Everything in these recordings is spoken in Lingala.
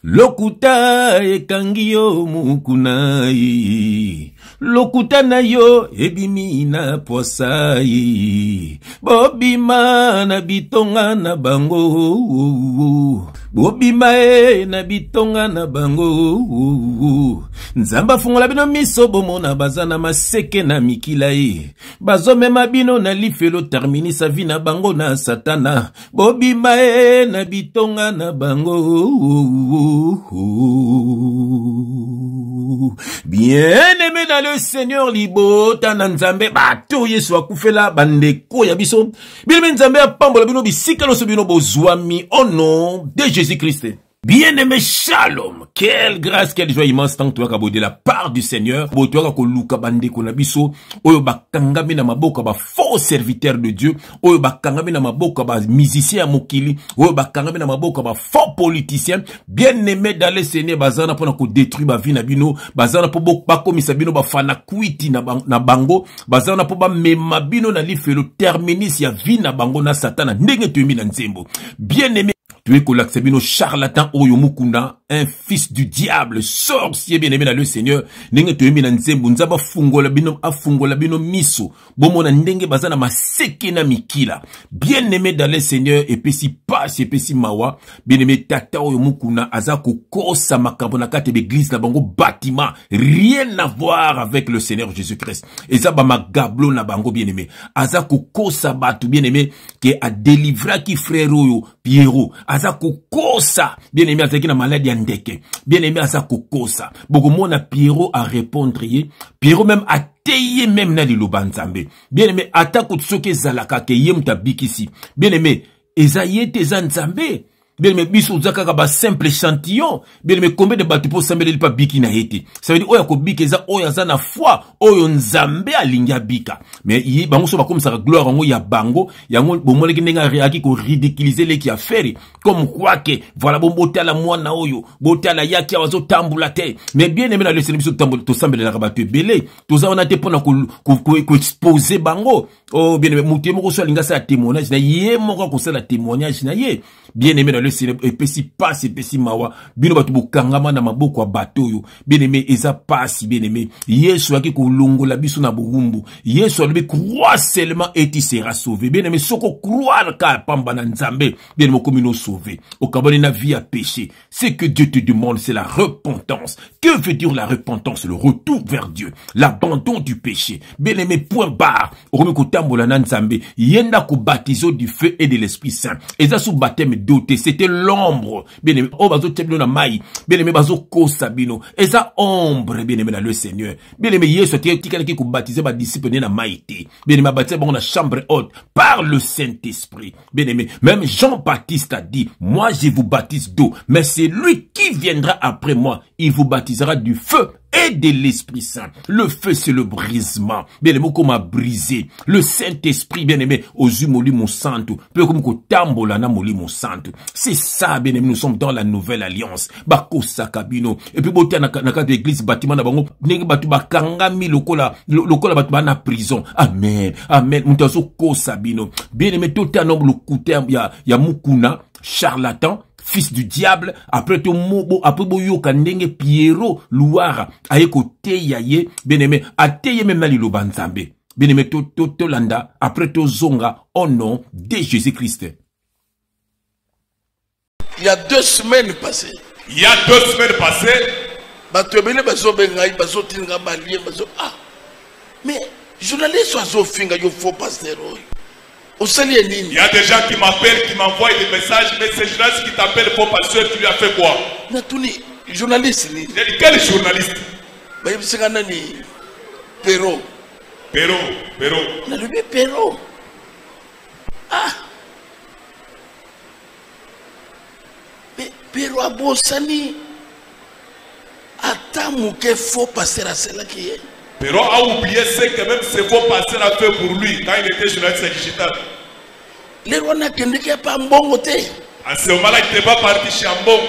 Lokuta ekangi yo mukunai. Lokuta na yo ebimi na posai. Bobima na bitonga na bango. Bobima na bitonga na bango. Nzamba fungola bino miso bomona bazana maseke na mikila bazo mema bino na lifelo termini sa vi na bango na satana. Bobima na bitonga na bango. Bien-aimé dans le Seigneur libota na nzambe bato Yesu akufela bandeko ya biso. Bien-aimé nzambe apambola bino bisika loso bino bozwami au nom de Jésus-Christ. Bien-aimé, shalom. Quelle grâce, quelle joie immense tant que tu as de la part du Seigneur. Bo tu as ko luka bande ko na biso. Oyo bakangami na maboka ba faux serviteur de Dieu. Oyo bakangami na maboka ba musicien mokili. Oyo bakangami na maboka ba faux politicien. Bien-aimé dans le Seigneur bazana pona ko détruire ba vie na bino. Bazana po ba komisa bino ba fana kwiti na bango. Bazana po ba mema bino na lifelo terminis ya vie na bango na satana. Ndenge tu mi na nzembo. Bien-aimé, tu es Kolak-Sebino, charlatan Oyomukuna, un fils du diable, sorcier bien-aimé dans le Seigneur. Nenge tu es mis dans nzembo, nzaba fungola bino, afungola bino miso. Bomona ndenge bazana maseke na mikila. Bien-aimé dans le Seigneur, epesi passe, epesi mawa. Bien-aimé tata Oyomukuna, azako kosa makabona kate l'église na bango bâtiment. Rien à voir avec le Seigneur Jésus-Christ. Et ça ba magablo na bango bien-aimé. Azako kosa batu bien-aimé, qui a délivré qui frère Oyo, Pierrot. Azako kosa, bien-aimé, azaki na maladie ya ndeke. Bien-aimé, azako kosa. Bogomona Pierrot a répondre ye. Pierrot même a teye même na liloba nzambe. Bien-aimé, atako tsoke zalaka ke yem tabikisi. Bien-aimé, ezaye te za nzambe. Bien-aimé, biso uzaka ba simple échantillon. Bien-aimé, combien de bateaux pour sambele lipa biki na hete. Ça veut dire, oya ko biki eza, oya za na foi, oyo nzambe alinga bika. Mais, yi, bango so ba comme ça, gloire, ongo ya bango, yango, bomole ki nenga reaki ko ridiculiser les qui a fait. Comme quoi que, voilà, bon, bote à la moine oyo, bote à la yaki, awazo tambula te. Mais bien-aimé, na le sénébiso tambula, to sambele la rabatue belé. To za on a te pona ko exposer bango. Oh, bien-aimé, mouté moko so alinga sa témoignage, na ye moko ko sa la témoignage na ye. Bien-aimé, dans le Seigneur, epesi passe, epesi mawa, bino batu bokangama na maboko wa bato yo, bien-aimé, eza passe, bien-aimé, Yesu aki kolongo la biso na burumbu, Yesu alibi crois seulement et tu seras sauvé, bien-aimé, soko croire ka pamba na nzambe, bien-aimé, komino sauvé, au kabane na vie à péché, ce que Dieu te demande, c'est la repentance. Que veut dire la repentance? Le retour vers Dieu, l'abandon du péché, bien-aimé, point barre, orome kotambola na nzambe, yenda ko baptiser du feu et de l'Esprit Saint, eza sous baptême doté, c'était l'ombre, bien-aimé, oh bazo tebino na mai, bien-aimé, bazo kosa bino, eza ombre, bien-aimé, dans le Seigneur, bien-aimé, Yesu tika ki ko baptiser ba disciple na maïté, bien-aimé, baptiser ba na chambre haute, par le Saint-Esprit, bien-aimé, même Jean-Baptiste a dit, moi je vous baptise d'eau, mais c'est lui qui viendra après moi, il vous baptisera du feu et de l'Esprit Saint. Le feu, c'est le brisement. Bien-aimé, comme a brisé. Le Saint-Esprit, bien-aimé, aux yeux moli mon santo. Peu comme ko tambola na moli mon santo. C'est ça, bien-aimé, nous sommes dans la nouvelle alliance. Bako sakabino. Et puis, boté na kate l'église, bâtiment na bango, nenge batu bakangami lokola batu na prison. Amen. Amen. Mutazo ko sabino. Bien-aimé, tout un homme, le côté, ya mukuna, charlatan, fils du diable, après to mobo, après boyo kandenge Pierrot, Louara, aye kote yaye, bien-aimé, ateye même nali lobanzambe. Bien-aimé, to landa, après to zonga, au nom de Jésus-Christ. Il y a 2 semaines passées. Mais, journaliste oiseau finga yo faux pasteur. Il y a des gens qui m'appellent, qui m'envoient des messages, mais ces journalistes qui t'appellent faux pasteur, tu lui as fait quoi? Journaliste. Quel journaliste? Perrault. Perrault. Ah. Mais Perrault a bossani. Attends, mon faux pasteur à celle qui est. Perrault a oublié ce que même ce faux pasteur a fait pour lui quand il était journaliste digital. Les rois n'a pas un bon côté. À ce moment-là, il n'était pas parti chez Ambon.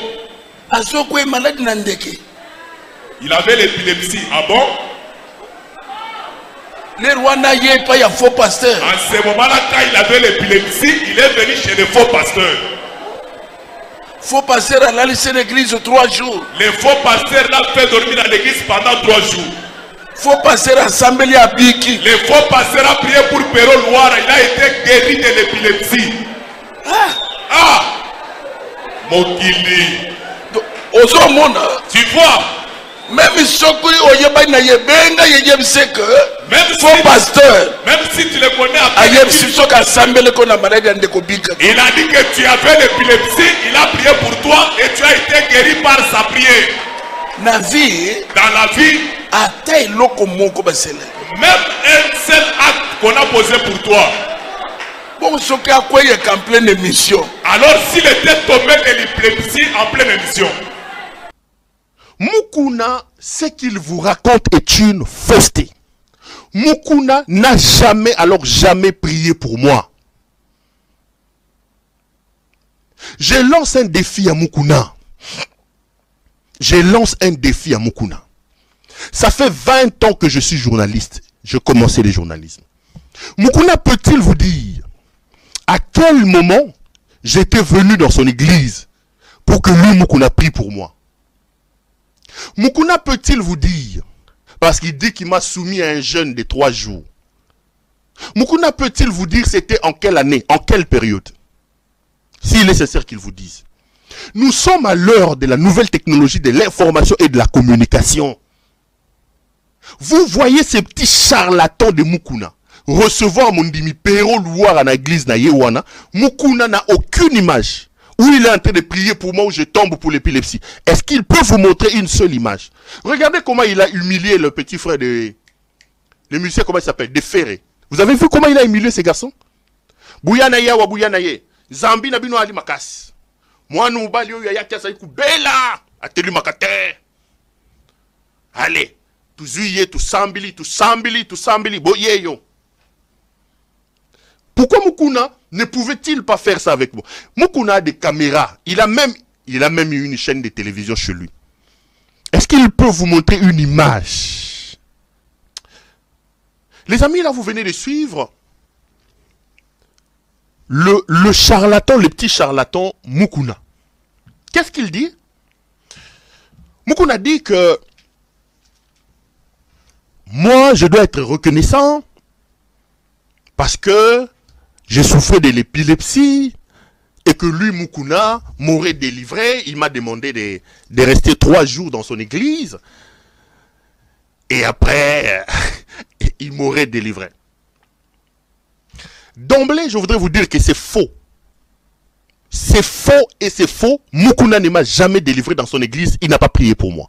À ce moment-là, malade n'andeke. Il avait l'épilepsie. Ah bon? Les rois n'a pas un faux pasteur. À ce moment-là, quand il avait l'épilepsie, il est venu chez le faux pasteur. Faux pasteur a laissé l'église 3 jours. Le faux pasteur l'a fait dormir dans l'église pendant 3 jours. Faux pasteur a assemblé à Biki. Le faux pasteur a prié pour Péro Loire. Il a été guéri de l'épilepsie. Ah! Mokili. Tu vois? Même si faux pasteur. Même si tu le connais il a dit que tu avais l'épilepsie, il a prié pour toi et tu as été guéri par sa prière. Dans la vie, même un seul acte qu'on a posé pour toi. Alors s'il était tombé de l'épilepsie en pleine émission. Mukuna, ce qu'il vous raconte est une fausseté. Mukuna n'a jamais, alors jamais prié pour moi. Je lance un défi à Mukuna. Je lance un défi à Mukuna. Ça fait 20 ans que je suis journaliste. Je commençais le journalisme. Mukuna peut-il vous dire à quel moment j'étais venu dans son église pour que lui, Mukuna, prie pour moi? Mukuna peut-il vous dire, parce qu'il dit qu'il m'a soumis à un jeûne de 3 jours. Mukuna peut-il vous dire c'était en quelle année, en quelle période? S'il est nécessaire qu'il vous dise. Nous sommes à l'heure de la nouvelle technologie de l'information et de la communication. Vous voyez ces petits charlatans de Mukuna recevoir mon dimi Péro Loire en église na Yewana. Mukuna n'a aucune image. Où il est en train de prier pour moi, où je tombe pour l'épilepsie. Est-ce qu'il peut vous montrer une seule image? Regardez comment il a humilié le petit frère de... Le musicien, comment il s'appelle? De Ferré. Vous avez vu comment il a humilié ces garçons? Bouyanaye wa Bouyanaye. Zambi nabino ali makas. Moi nous bali yo ya kiasa iku bela. Atelu makate. Allez. Tu zuye, tu sambili. Boyeyo. Pourquoi Mukuna ne pouvait-il pas faire ça avec moi? Mukuna a des caméras. Il a même eu une chaîne de télévision chez lui. Est-ce qu'il peut vous montrer une image? Les amis, là, vous venez de suivre le charlatan, le petit charlatan Mukuna. Qu'est-ce qu'il dit? Mukuna dit que moi, je dois être reconnaissant parce que j'ai souffert de l'épilepsie et que lui, Mukuna, m'aurait délivré. Il m'a demandé de rester 3 jours dans son église. Et après, il m'aurait délivré. D'emblée, je voudrais vous dire que c'est faux. C'est faux et c'est faux. Mukuna ne m'a jamais délivré dans son église. Il n'a pas prié pour moi.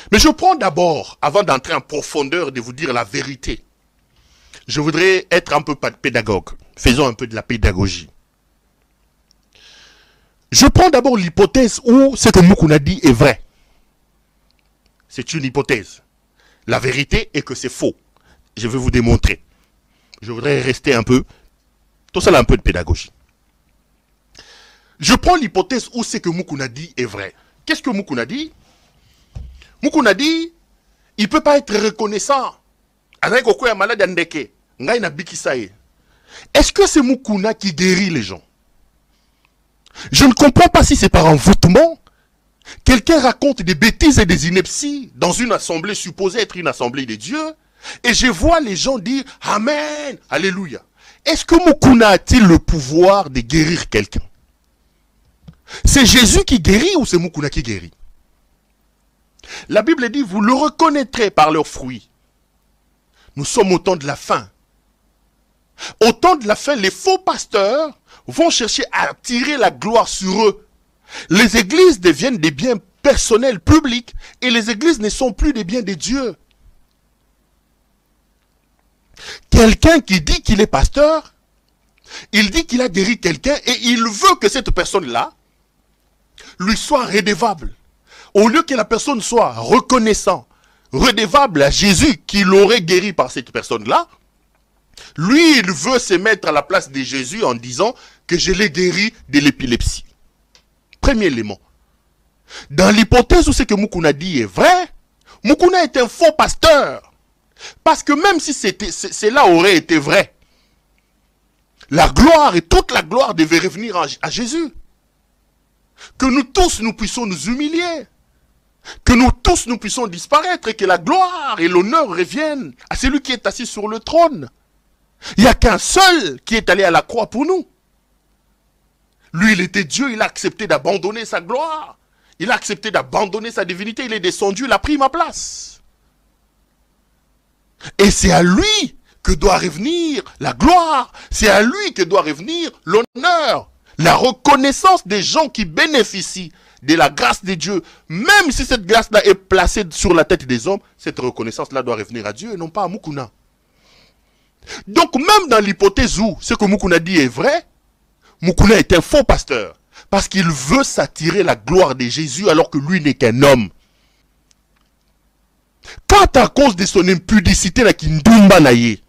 Mais je prends d'abord, avant d'entrer en profondeur, de vous dire la vérité. Je voudrais être un peu pédagogue. Faisons un peu de la pédagogie. Je prends d'abord l'hypothèse où ce que Mukuna dit est vrai. C'est une hypothèse. La vérité est que c'est faux. Je vais vous démontrer. Je voudrais rester un peu... Tout ça là, un peu de pédagogie. Je prends l'hypothèse où ce que Mukuna dit est vrai. Qu'est-ce que Mukuna dit? Mukuna dit, il ne peut pas être reconnaissant. Est-ce que c'est Mukuna qui guérit les gens? Je ne comprends pas si c'est par envoûtement. Quelqu'un raconte des bêtises et des inepties dans une assemblée supposée être une assemblée de Dieu. Et je vois les gens dire Amen, Alléluia. Est-ce que Mukuna a-t-il le pouvoir de guérir quelqu'un? C'est Jésus qui guérit ou c'est Mukuna qui guérit? La Bible dit, vous le reconnaîtrez par leurs fruits. Nous sommes au temps de la fin. Au temps de la fin, les faux pasteurs vont chercher à attirer la gloire sur eux. Les églises deviennent des biens personnels, publics, et les églises ne sont plus des biens de Dieu. Quelqu'un qui dit qu'il est pasteur, il dit qu'il a guéri quelqu'un et il veut que cette personne-là lui soit redevable. Au lieu que la personne soit reconnaissant, redevable à Jésus qui l'aurait guéri par cette personne-là, lui, il veut se mettre à la place de Jésus en disant que je l'ai guéri de l'épilepsie. Premier élément. Dans l'hypothèse où ce que Mukuna dit est vrai, Mukuna est un faux pasteur. Parce que même si cela aurait été vrai, la gloire et toute la gloire devait revenir à Jésus. Que nous tous, nous puissions nous humilier. Que nous tous, nous puissions disparaître et que la gloire et l'honneur reviennent à celui qui est assis sur le trône. Il n'y a qu'un seul qui est allé à la croix pour nous. Lui, il était Dieu, il a accepté d'abandonner sa gloire. Il a accepté d'abandonner sa divinité, il est descendu, il a pris ma place. Et c'est à lui que doit revenir la gloire. C'est à lui que doit revenir l'honneur. La reconnaissance des gens qui bénéficient de la grâce de Dieu. Même si cette grâce-là est placée sur la tête des hommes, cette reconnaissance-là doit revenir à Dieu et non pas à Mukuna. Donc même dans l'hypothèse où ce que Mukuna dit est vrai, Mukuna est un faux pasteur. Parce qu'il veut s'attirer la gloire de Jésus alors que lui n'est qu'un homme. Quand à cause de son impudicité la Kindumba naye,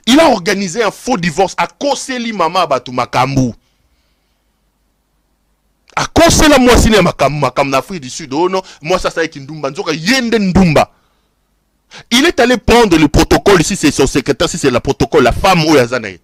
il a organisé un faux divorce à Koseli Mama Batu Makambu. À Kosela moi sine Makambu, Makambu d'Afrique du Sud, oh non, moi ça est Kindumba, Nzoka Yende Ndumba. Il est allé prendre le protocole ici, c'est son secrétaire, si c'est le protocole, la femme ou Yazanaye.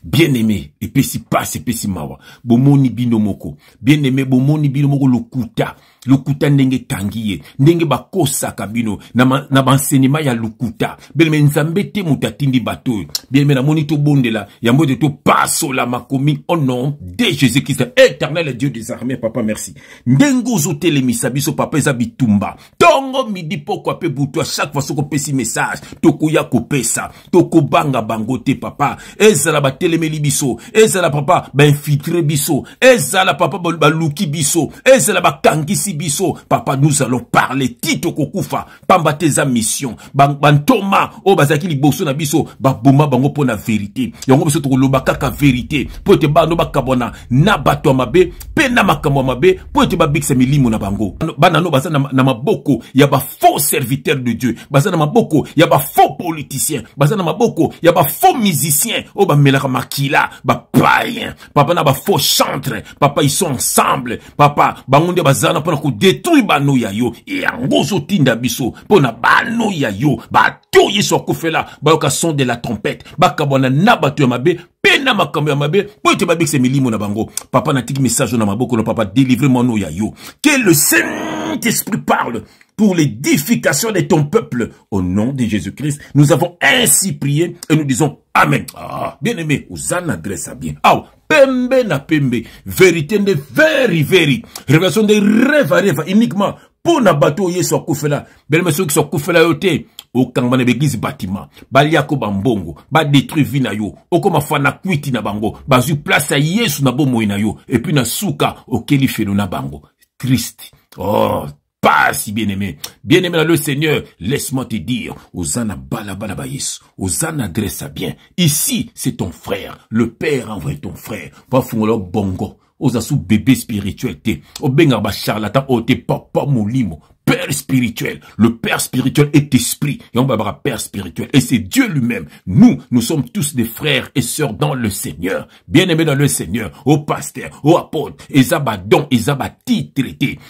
Bien-aimé, epesi passe, epesi mawa. Bomoni binomoko. Bien-aimé, bomoni binomoko lokuta. Lokuta ndenge tangiye. Ndenge bakosa kabino. Na bansenema ya lokuta. Bien-aimé, nzambe te mutatindi bato. Bien-aimé, na moni to bondela. Yambo de to paso la makomi. Au nom de Jésus-Christ. Éternel Dieu des armées, papa, merci. Ndengo zotele misabiso, papa, eza bitumba. Tongo midi poko ape buto. À chaque fois, soko pesi message. Toko ya kopesa. Toko banga bangote, papa. Ezala ba telemeli biso, ezala papa ba infiltré biso, ezala papa ba luki biso, ezala ba kangisi biso. Papa, nous allons parler tito kokufa pamba teza mission bantoma o bazaki liboso na biso ba boma bango pona vérité yango biso to loba kaka vérité po te bano bakabona na bato mabe pe na makambo mabe po te ba bikisa milimo na bango bana no baza na maboko ya ba faux serviteurs de Dieu, baza na maboko ya ba faux politiciens, baza na maboko ya ba faux musiciens o ba melaka makila ba païen. Papa na ba faux chantres, papa ils sont ensemble, papa bangonde bazana pona ko détruire bano ya yo et angozo tinda biso pona bano ya yo ba to yeso kofela ba ka son de la trompette ba kabona na bato ya mabe pena makambo ya mabe po te ba bikse milimo na bango. Papa na tiki message na maboko no papa délivre mon ya yo, que le Saint-Esprit parle pour l'édification de ton peuple. Au nom de Jésus-Christ, nous avons ainsi prié et nous disons Amen. Ah, bien aimé, Uzana adresse à bien. Ah, pembe na pembe. Vérité de very. Révélation de rêve uniquement pour na bateau yeso kufela. Belle monsieur qui so kufela yote. Au kangana l'église bâtiment. Baliako bambongo. Ba détruit vina yo. Okoma fana kwiti na bango. Bazu place à yesu na bomo ina yo. Et puis na souka okeli feno na bango. Triste. Oh, pas si bien-aimé. Bien-aimé dans le Seigneur, laisse-moi te dire, Hosanna balabala yesu, Hosanna adresse à bien. Ici, c'est ton frère. Le Père envoie ton frère. Va fungolo bongo. Ozasu bébé spirituel te. Obenga ba charlatan o te papa molimo. Père spirituel. Le Père spirituel est esprit. Et on va avoir un Père spirituel. Et c'est Dieu lui-même. Nous sommes tous des frères et sœurs dans le Seigneur. Bien-aimés dans le Seigneur. Au pasteur, au apôtre. Ezaba don, ezaba titre.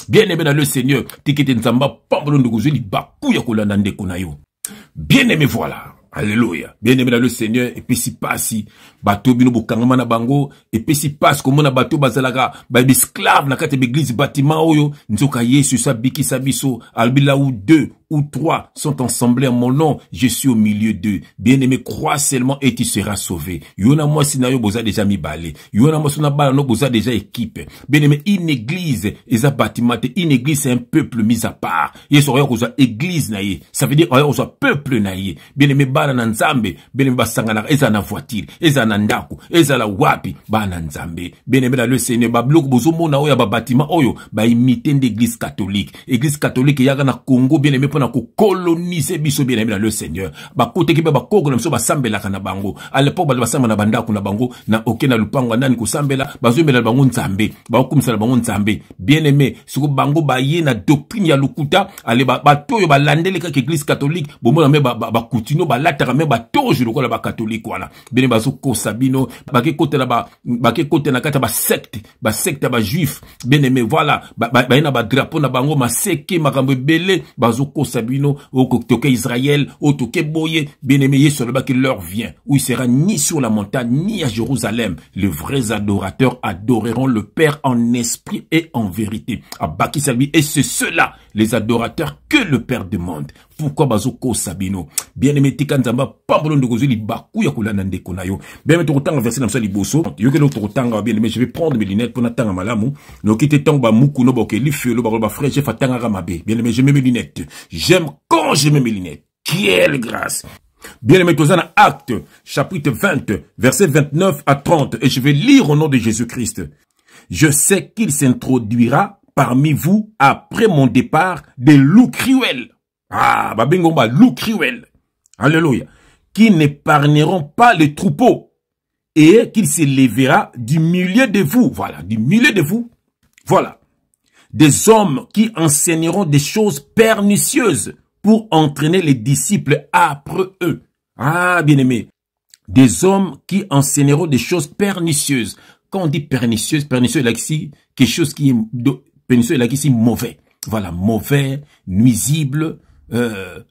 Bien-aimés dans le Seigneur. Tikete nzamba pambolo nduguzeli bakuya kulandande kunayo. Bien-aimés, voilà. Alléluia. Bien-aimé dans le Seigneur, et puis si pas si bateau bino bokangama na bango, et puis si pas comme na bateau bazalaka ba esclave na kati église bâtiment oyo nzoka yesu sa biki sabiso albila ou 2 ou 3 sont ensemblés en mon nom, je suis au milieu d'eux. Bien-aimé, crois seulement et tu seras sauvé. Yona moi sinayo boza déjà mi balé. Yona moi sona bala no boza déjà équipe. Bien-aimé, une église est un bâtiment, une église c'est un peuple mis à part. Yeso oyo koza église na ye. Ça veut dire oyo koza peuple na ye. Bien-aimé, bala na nzambe, bien-aimé basangana eza na voiture, eza na ndako, eza la wapi ba na nzambe. Bien-aimé dans le Seigneur, ba bloko bozo mona oyo ba bâtiment oyo ba imiter d'église catholique. Église catholique yaga na Congo, bien-aimé na ko coloniser biso bien aimé dans le Seigneur. Ba kote ki ba kogo na biso ba sambela kana bango. À l'époque ba samba na bandako na bango na okena lupango nani ko sambela ba zomela bango nzambe. Ba kumisa bango nzambe. Bien aimé, siko bango ba ye na doctrine ya lukuta, ale ba toyo ba landele ka église catholique, bo mona me ba coutinho ba lataka me ba tojo lokola ba catholique wala. Bien ba zo ko sabino, ba ke kote na ba ke kote na kata ba secte ba juif. Bien aimé, voilà, ba na ba drapeau na bango ma seke makambo belé ba zo ko Sabino, au toke Israël, au toke Boye, bien-aimé, Yesu le qui leur vient, où il sera ni sur la montagne, ni à Jérusalem. Les vrais adorateurs adoreront le Père en esprit et en vérité. À Baki Salbi, et c'est cela, les adorateurs que le Père demande. Pourquoi bazoko Sabino? Bien-aimé, Tikanzamba, Pambolon de Gozuli, Bakou Yakulana de Konayo. Bien-aimé, tu retang verset dans ce liboso. Yo que l'autre retang, bien-aimé, je vais prendre mes lunettes pour n'attendre malamu. No kite tang ba mukuno boke, li fiolo ba frère, j'ai fatanga ramabe. Bien-aimé, je mets mes lunettes. J'aime quand je mets mes lunettes. Quelle grâce! Bien-aimé, tous en Acte, chapitre 20, versets 29 à 30. Et je vais lire au nom de Jésus-Christ. Je sais qu'il s'introduira parmi vous, après mon départ, des loups cruels. Ah, babengomba, loups cruels. Alléluia. Qui n'épargneront pas les troupeaux et qu'il se lèvera du milieu de vous. Voilà, du milieu de vous. Voilà. Des hommes qui enseigneront des choses pernicieuses pour entraîner les disciples après eux. Ah, bien-aimé. Des hommes qui enseigneront des choses pernicieuses. Quand on dit pernicieuse, pernicieux, là, ici, quelque chose qui est pernicieux, là, ici, mauvais. Voilà, mauvais, nuisible,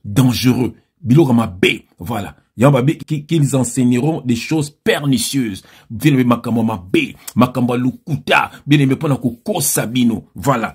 dangereux. Bilogama B, voilà. Yamba B, qu'ils enseigneront des choses pernicieuses. Bien-aimé, Makamba B, Makamba Lukuta, bien-aimé, Ponako Sabino, voilà.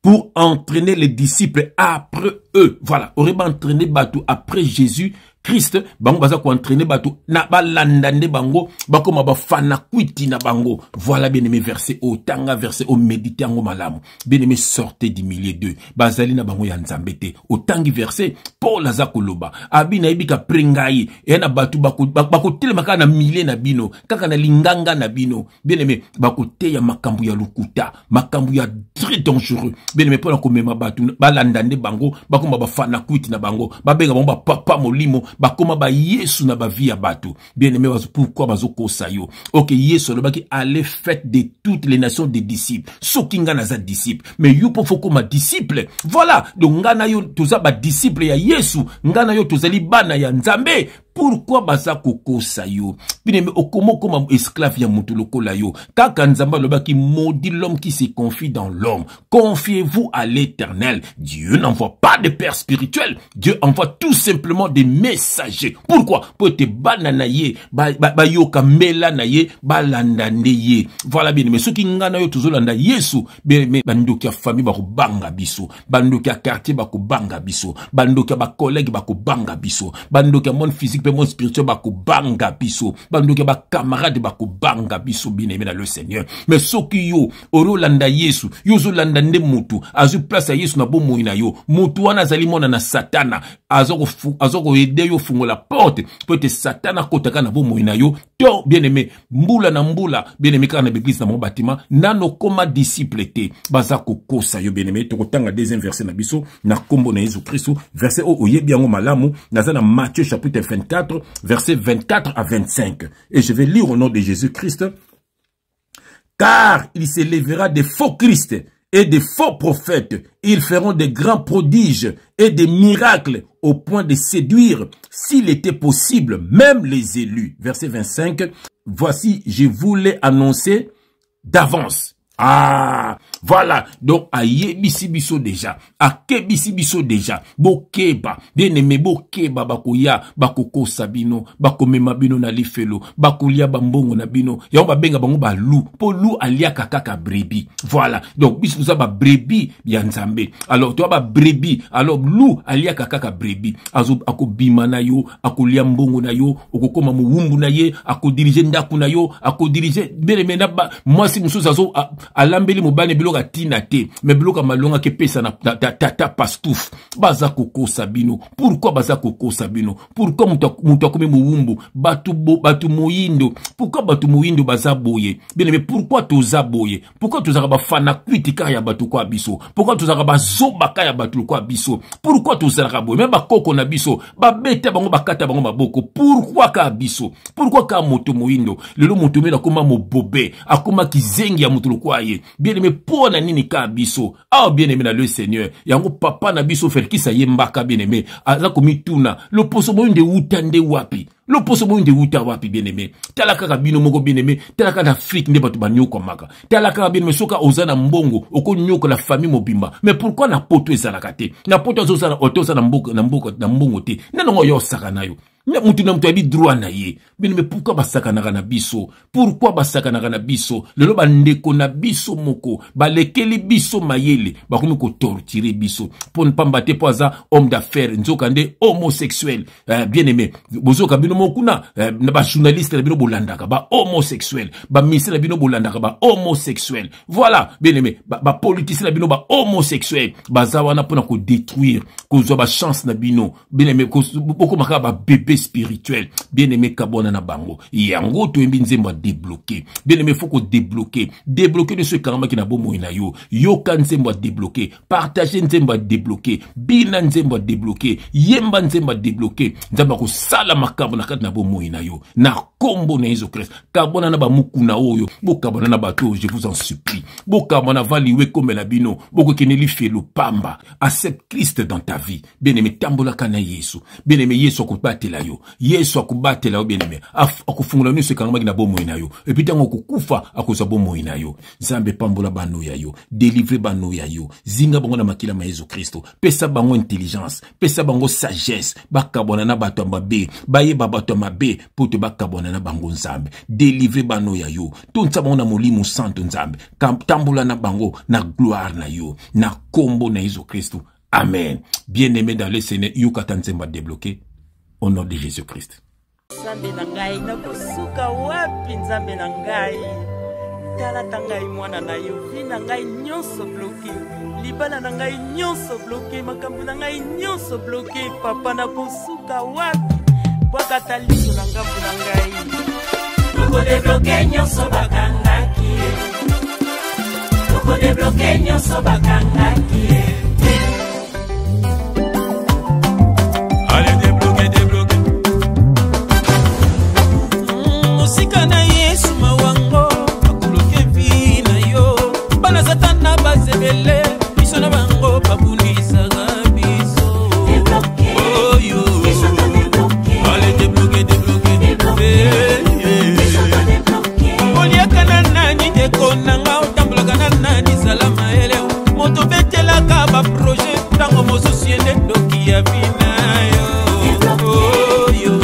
Pour entraîner les disciples après eux. Voilà. Aurait entraîné Batou après Jésus Christ. Bango baza ko entraîner Batou. Na balandande bango. Bako mabafana kwiti na bango. Voilà bien aimé verset au tanga verset au méditer ango malamu. Bien aimé sortez du milieu d'eux. Bazali na bango ya nzambete. Au tangi verset Paul azakoloba. Abina ibika prengai. E na Batou bako telemaka na milieu na bino. Kaka na linganga na bino. Bien aimé bako te ya makambu ya lukuta. Makambu ya très dangereux. Bien aimé pona komema Batou balandande bango. Bako mabafana kwiti na bango. Babenga bango ba papa molimo. Bakoma ba Yesu na ba vie ya Batou. Bien aimé pourquoi bazoko sayo. Ok Yesu le baki allait fête de toutes les nations des disciples. Sokinga na za disciples. Mais yupo foko ma disciple. Voilà. Donc ngana yo toza ba disciple ya Yesu. Ngana yo tozali bana ya Nzambe. Pourquoi baza koko sayo? Bien-aimé, okomo comme esclave ya mutu lokola yo. Kaka Nzamba loba qui maudit l'homme qui se confie dans l'homme. Confiez-vous à l'Éternel. Dieu n'envoie pas de père spirituel. Dieu envoie tout simplement des messagers. Pourquoi? Pour te bananaye, ba yoka melanaye, ba landaneye. Voilà bien-aimé. Ceux qui ngana yo tozolanda Yesu, bien-aimé, bandoki ya famille bako banga biso, bandoki ya quartier bako banga biso, bandoki ya ba collègue bako banga biso, bandoki ya monde physique mon spirituel bako banga biso bandoki ba camarade bako banga biso bien-aimé dans le Seigneur. Mais soki yo oro landa Yesu yo zo landa nde mutu azu place ya Yesu na bomo ina yo mutu wana zali mona na satana azoko aider yo fungo la porte peut-être satana kotaka na bomo ina yo to bien-aimé mbula na mbula bien-aimé kana na église na mon bâtiment nano koma disciple te bazako kosa yo bien-aimé to kotanga deuxième verset na biso na kombo na Jésus Christ verset o oyebi yango malamu na za na Matthieu chapitre 24 versets 24 à 25. Et je vais lire au nom de Jésus-Christ. Car il s'élèvera des faux Christ et des faux prophètes. Ils feront des grands prodiges et des miracles au point de séduire, s'il était possible, même les élus. Verset 25. Voici, je vous l'ai annoncé d'avance. Ah, voilà. Donc, aye bisibiso déjà. Ake bisibiso déjà. Bokeba. Bien-aimé, bokeba bakoya. Bakoko sabino. Bakomema bino na lifelo. Bakolia bambongo na bino. Yaomba benga bango ba lou. Po lou alia kakaka brebi. Voilà. Donc, bisouza ba brebi ya Nzambe. Alors, toi ba brebi. Alors, lou alia kakaka brebi. Azo, ako bima na yo. Ako lia mbongo na yo. Oko koma muumbu na ye. Ako dirige ndaku na yo. Ako dirige. Bien-aimé, moi si moussous azo, alambeli mobane biloka tina te me biloka malonga ke pesa na ta pastouf baza koko sabino. Pourquoi baza koko sabino? Pourquoi muto akomi muumbu batu moyindo? Pourquoi batu moyindo baza boye? Bien mais pourquoi toza boye? Pourquoi tozaka ba fana kritika ya batu kwa biso? Pourquoi tozaka ba zobaka ya batu kwa biso? Pourquoi tozaka boye? Même ba koko na biso ba beta bango bakata bango maboko. Pourquoi ka biso? Pourquoi ka moto moyindo? Lelo moto mena koma mobobe akoma kizengi ya moto kwa ye. Bien-aimé, pour na nini ka biso? Ah, bien-aimé na le Seigneur. Yango papa na biso fer kisa yembaka bien-aimé. Aza komi tuna. Le poso moyinde utande wapi. Loposo mo nde wuta wapi bien aimé. Talaka ka bino moko bien aimé. Talaka na Afrique nde batu banyoko maka. Talaka bien aimé soka ozana mbongo oko nyoko la famille mobimba. Mais pourquoi na poto ezalaka te? Na poto ozana otosa na mbongo te. Nanongo yo saka na yo. Mutu na mutu ali droit na ye. Mais pourquoi basaka na biso? Pourquoi basaka na biso? Lelo bandeko na biso moko. Balekeli biso mayele. Bakomi ko torturer biso. Pour ne pas mbate poaza homme d'affaires. Nzoka nde homosexuel. Bien aimé. Bozoka bino mokuna. Na ba journaliste na bino bolandaka. Ba homosexuel. Ba ministre na bino bolandaka. Ba homosexuel. Voilà. Bien aimé. Ba politicien na bino ba homosexuel. Bazawana pona ko détruire. Kozwa ba chance na bino. Bien aimé. Boko maka ba bébé spirituel. Bien aimé kabona na bango. Yango to embi nzembo débloquer. Bien aimé faut ko débloquer. Débloquer de ce karma qui na bomo ina yo. Yo kan nzembo débloquer. Partager nzembo débloquer. Bina nzembo débloquer. Yemba nzembo débloquer. Nzamba ko sala makambo na kat na bomo ina yo. Na kombo na Yesu Christ. Kabona na ba mukuna oyo. Bo kabona na bato, je vous en supplie. Bo kabona valiwe comme la bino. Bo ko keneli felo pamba. Accepte Christ dans ta vie. Bien aimé tambola kana Yesu. Bien aimé Yesu ko batela yo. Yesu akubatela yo bien aimé. Akufungula ni ce karma na bomo ina yo. Et puis tango kukufa akoza bomo ina yo. Zambe pambola bano ya yo. Délivrer bano ya yo. Zinga bango na makila ma Yesu Christo. Pesa bango intelligence. Pesa bango sagesse. Bakabona na bato mabe. Baye babato mabe. Pour bakabona na bango nzambe. Délivrer bano ya yo. Tonsa bango na molimo santo nzambe. Tambola na bango na gloire na yo. Na kombo na Yesu Christo. Amen. Bien-aimé dans le Seigneur, Yukatan Nzemba débloqué. Au nom de Jésus-Christ. Nzambe na ngai nakosuka wapi nzambe na ngai talata ngai mwana na yo vi na ngai nyonso bloqué libala na ngai nyonso bloqué makambo na ngai nyonso bloqué papa nakosuka wapi bwakata liso na ngambu na ngai Toko débloqué nyonso bakangaki Toko débloqué nyonso bakangaki Sikana Yesu mawango akuluke vina yo bana satana bazebele biso na bango babundisa biso oh yo allez débloquer oliaka nani de konanga otambola kana nani salama ele moto betela ka ba projet tango mosusu ende doki ya vina yo oh yo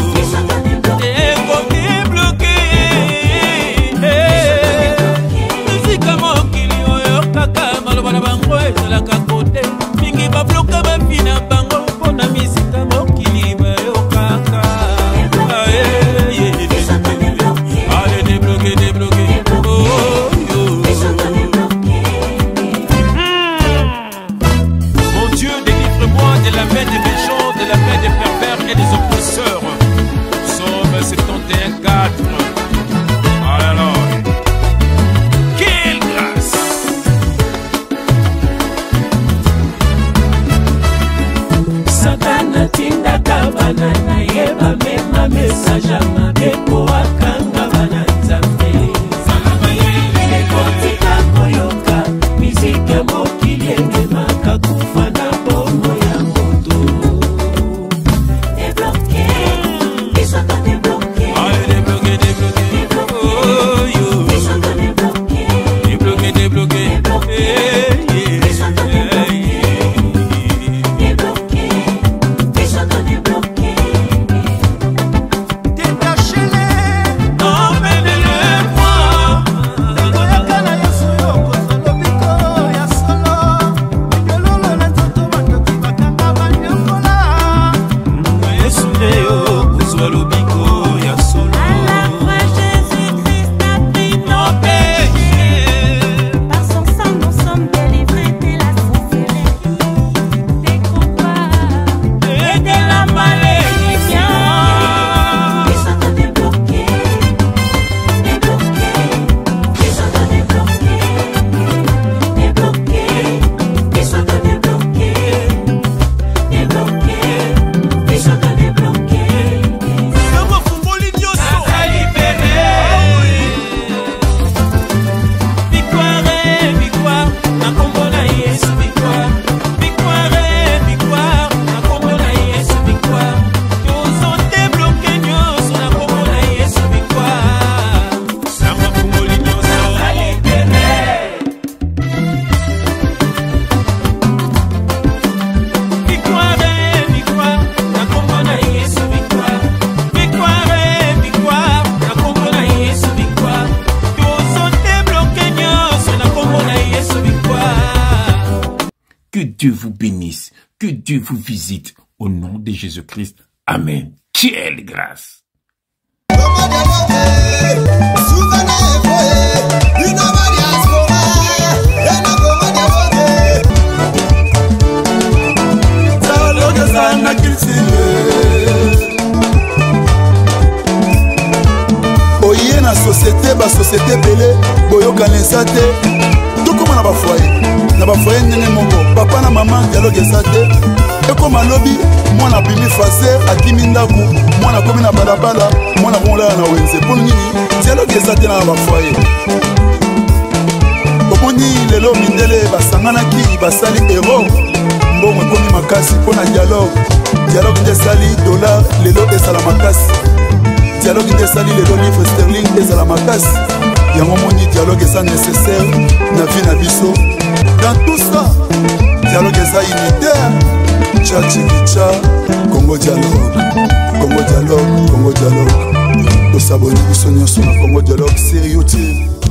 Que Dieu vous bénisse. Que Dieu vous visite. Au nom de Jésus-Christ. Amen. Quelle grâce. Oye na société ba société belé boyokanisa te tokoma na bafoye ndenge moko papa na mama dialogue eza te ekoma lobi mwana bimi faser akimi ndaku mwana komi na balabala mwana komolala na wenze mpona nini dialogue eza te na bafoye omoni lelo mindele basanganaki basali ero mbongo ekomi makasi mpona dialogue nde esali dollar lelo esala makasi dialogue nde esali lelo livre sterling ezala makasi yango moni dialogue eza nécessaire na vie na biso dans tout ça dialogue eza unitaire tcha chikicha Congo dialogue tosaboni biso nyonso na Congo dialogue sur YouTube.